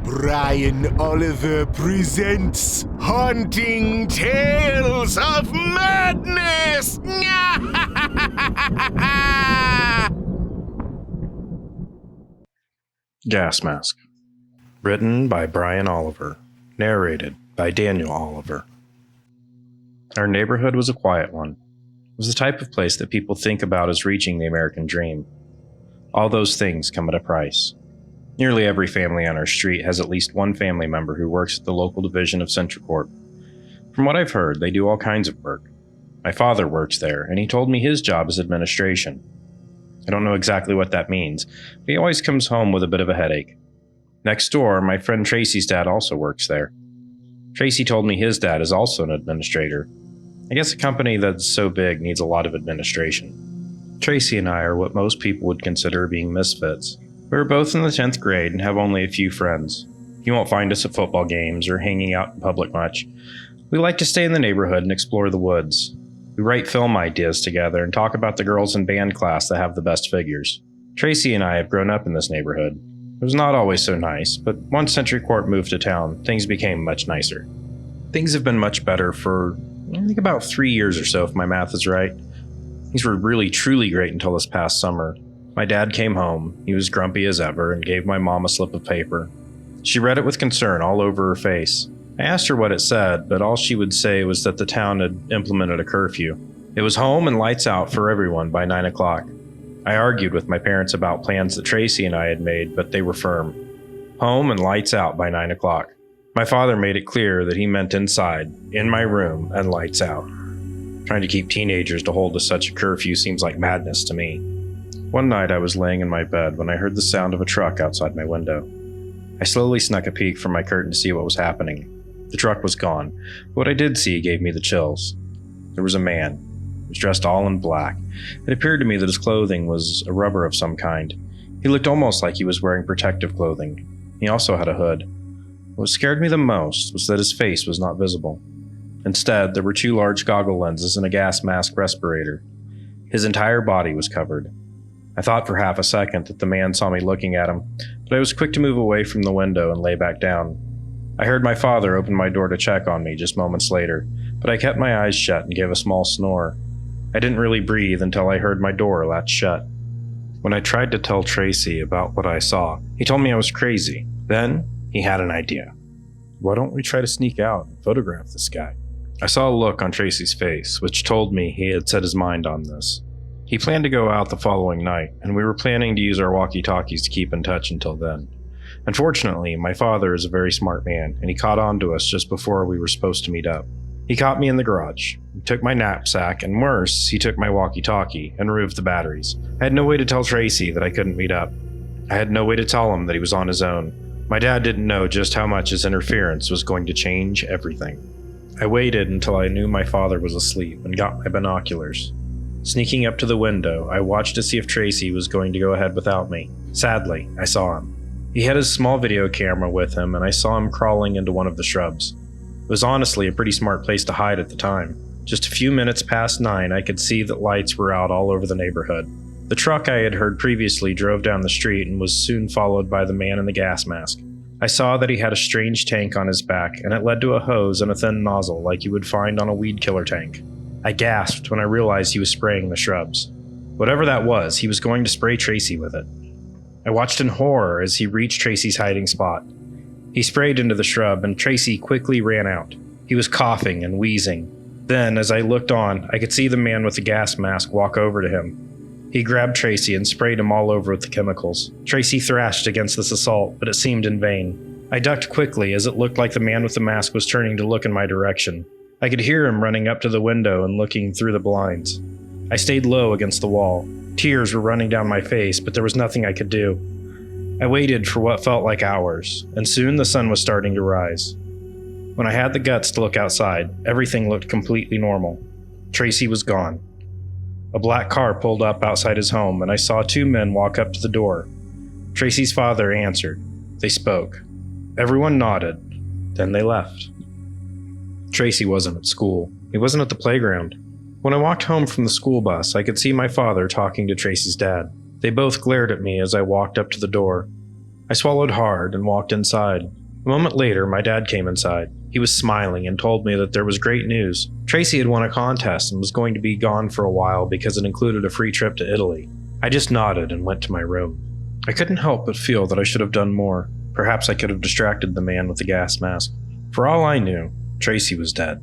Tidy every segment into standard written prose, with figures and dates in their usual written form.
Brian Oliver presents Haunting Tales of Madness! Gasmask. Written by Brian Oliver. Narrated by Daniel Oliver. Our neighborhood was a quiet one. It was the type of place that people think about as reaching the American dream. All those things come at a price. Nearly every family on our street has at least one family member who works at the local division of CentriCorp. From what I've heard, they do all kinds of work. My father works there, and he told me his job is administration. I don't know exactly what that means, but he always comes home with a bit of a headache. Next door, my friend Tracy's dad also works there. Tracy told me his dad is also an administrator. I guess a company that's so big needs a lot of administration. Tracy and I are what most people would consider being misfits. We were both in the 10th grade and have only a few friends. You won't find us at football games or hanging out in public much. We like to stay in the neighborhood and explore the woods. We write film ideas together and talk about the girls in band class that have the best figures. Tracy and I have grown up in this neighborhood. It was not always so nice, but once CentriCorp moved to town, things became much nicer. Things have been much better for, I think, about 3 years or so, if my math is right. Things were really truly great until this past summer. My dad came home. He was grumpy as ever and gave my mom a slip of paper. She read it with concern all over her face. I asked her what it said, but all she would say was that the town had implemented a curfew. It was home and lights out for everyone by 9 o'clock. I argued with my parents about plans that Tracy and I had made, but they were firm. Home and lights out by 9 o'clock. My father made it clear that he meant inside, in my room, and lights out. Trying to keep teenagers to hold to such a curfew seems like madness to me. One night I was laying in my bed when I heard the sound of a truck outside my window. I slowly snuck a peek from my curtain to see what was happening. The truck was gone, but what I did see gave me the chills. There was a man. He was dressed all in black. It appeared to me that his clothing was a rubber of some kind. He looked almost like he was wearing protective clothing. He also had a hood. What scared me the most was that his face was not visible. Instead, there were 2 large goggle lenses and a gas mask respirator. His entire body was covered. I thought for half a second that the man saw me looking at him, but I was quick to move away from the window and lay back down. I heard my father open my door to check on me just moments later, but I kept my eyes shut and gave a small snore. I didn't really breathe until I heard my door latch shut. When I tried to tell Tracy about what I saw, he told me I was crazy. Then, he had an idea. Why don't we try to sneak out and photograph this guy? I saw a look on Tracy's face, which told me he had set his mind on this. He planned to go out the following night, and we were planning to use our walkie-talkies to keep in touch until then. Unfortunately, my father is a very smart man, and he caught on to us just before we were supposed to meet up. He caught me in the garage. He took my knapsack, and worse, he took my walkie-talkie and removed the batteries. I had no way to tell Tracy that I couldn't meet up. I had no way to tell him that he was on his own. My dad didn't know just how much his interference was going to change everything. I waited until I knew my father was asleep and got my binoculars. Sneaking up to the window, I watched to see if Tracy was going to go ahead without me. Sadly, I saw him. He had his small video camera with him, and I saw him crawling into one of the shrubs. It was honestly a pretty smart place to hide at the time. Just a few minutes past 9, I could see that lights were out all over the neighborhood. The truck I had heard previously drove down the street and was soon followed by the man in the gas mask. I saw that he had a strange tank on his back, and it led to a hose and a thin nozzle like you would find on a weed killer tank. I gasped when I realized he was spraying the shrubs. Whatever that was, he was going to spray Tracy with it. I watched in horror as he reached Tracy's hiding spot. He sprayed into the shrub, and Tracy quickly ran out. He was coughing and wheezing. Then, as I looked on, I could see the man with the gas mask walk over to him. He grabbed Tracy and sprayed him all over with the chemicals. Tracy thrashed against this assault, but it seemed in vain. I ducked quickly as it looked like the man with the mask was turning to look in my direction. I could hear him running up to the window and looking through the blinds. I stayed low against the wall. Tears were running down my face, but there was nothing I could do. I waited for what felt like hours, and soon the sun was starting to rise. When I had the guts to look outside, everything looked completely normal. Tracy was gone. A black car pulled up outside his home, and I saw 2 men walk up to the door. Tracy's father answered. They spoke. Everyone nodded. Then they left. Tracy wasn't at school. He wasn't at the playground. When I walked home from the school bus, I could see my father talking to Tracy's dad. They both glared at me as I walked up to the door. I swallowed hard and walked inside. A moment later, my dad came inside. He was smiling and told me that there was great news. Tracy had won a contest and was going to be gone for a while because it included a free trip to Italy. I just nodded and went to my room. I couldn't help but feel that I should have done more. Perhaps I could have distracted the man with the gas mask. For all I knew, Tracy was dead.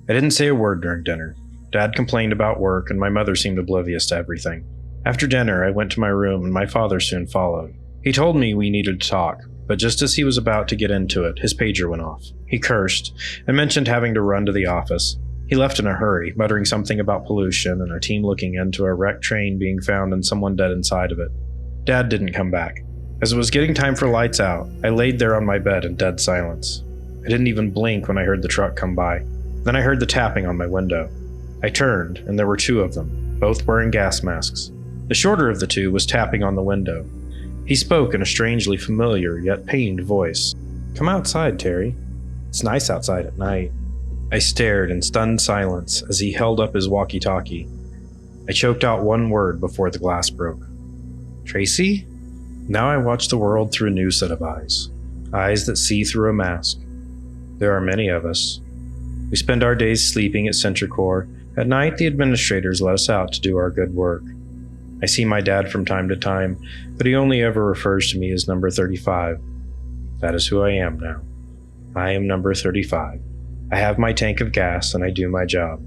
I didn't say a word during dinner. Dad complained about work, and my mother seemed oblivious to everything. After dinner, I went to my room, and my father soon followed. He told me we needed to talk, but just as he was about to get into it, his pager went off. He cursed and mentioned having to run to the office. He left in a hurry, muttering something about pollution and a team looking into a wrecked train being found and someone dead inside of it. Dad didn't come back. As it was getting time for lights out, I laid there on my bed in dead silence. I didn't even blink when I heard the truck come by. Then I heard the tapping on my window. I turned, and there were two of them, both wearing gas masks. The shorter of the two was tapping on the window. He spoke in a strangely familiar yet pained voice. "Come outside, Terry. It's nice outside at night." I stared in stunned silence as he held up his walkie-talkie. I choked out one word before the glass broke. "Tracy?" Now I watch the world through a new set of eyes. Eyes that see through a mask. There are many of us. We spend our days sleeping at Centricore. At night, the administrators let us out to do our good work. I see my dad from time to time, but he only ever refers to me as number 35. That is who I am now. I am number 35. I have my tank of gas and I do my job.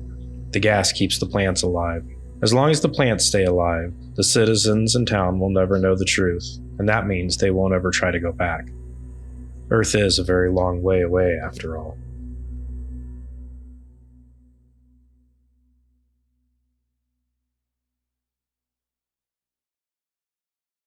The gas keeps the plants alive. As long as the plants stay alive, the citizens in town will never know the truth, and that means they won't ever try to go back. Earth is a very long way away after all.